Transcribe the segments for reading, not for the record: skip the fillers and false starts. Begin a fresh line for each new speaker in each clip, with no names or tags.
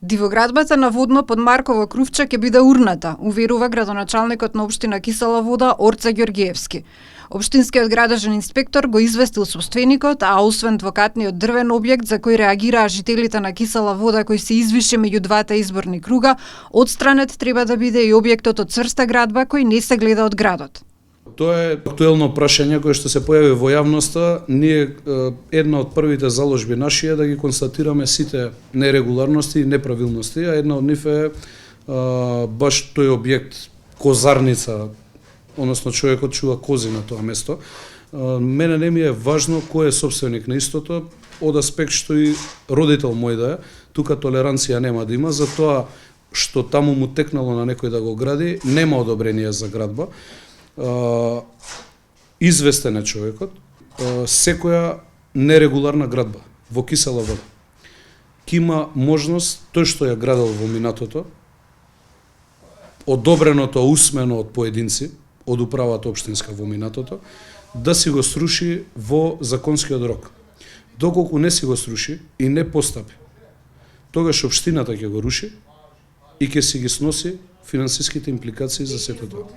Дивоградбата на водно под Марково Крувче ќе биде урната, уверува градоначалникот на општина Кисела Вода Орце Ѓоргиевски. Општинскиот градежен инспектор го известил собственикот, а освен двокатниот дрвен објект за кој реагираа жителите на Кисела Вода кој се извише меѓу двата изборни круга, отстранет треба да биде и објектот од црста градба кој не се гледа од градот.
Тоа е актуелно прашање кое што се појави во јавноста. Ние една од првите заложби наши е да ги констатираме сите нерегуларности и неправилности, а една од нив е баш тој објект козарница, односно човекот чува кози на тоа место. Мене не ми е важно кој е собственик на истото, од аспект што и родител мој да е, тука толеранција нема да има, за тоа што таму му текнало на некој да го гради, нема одобрение за градба. Известен е човекот, секоја нерегуларна градба во Кисела Вода ќе има можност тој што ја градел во минатото, одобреното усмено од поединци, од управата општинска во минатото, да си го сруши во законскиот рок. Доколку не си го сруши и не постапи, тогаш општината ќе го руши и ќе си ги сноси финансиските импликации за сето тоа.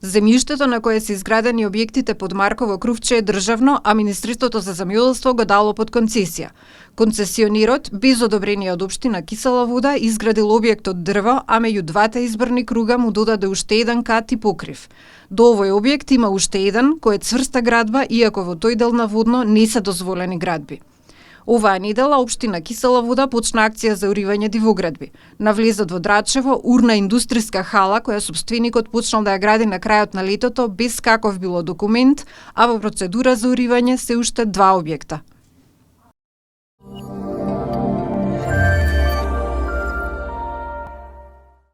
Земјиштето на кое се изградени објектите под Марково Крувче е државно, а Министерството за земјоделство го дало под концесија. Концесионерот, без одобрение од општина Кисела Вода, изградил објект од дрво, а меѓу двата изборни круга му додаде уште еден кат и покрив. До овој објект има уште еден, кој е цврста градба, иако во тој дел на водно не се дозволени градби. Оваа недела општина Кисела Вода почна акција за уривање дивоградби. Навлезот во Драчево урна индустријска хала која собственикот почнал да ја гради на крајот на летото без каков било документ, а во процедура за уривање се уште два објекта.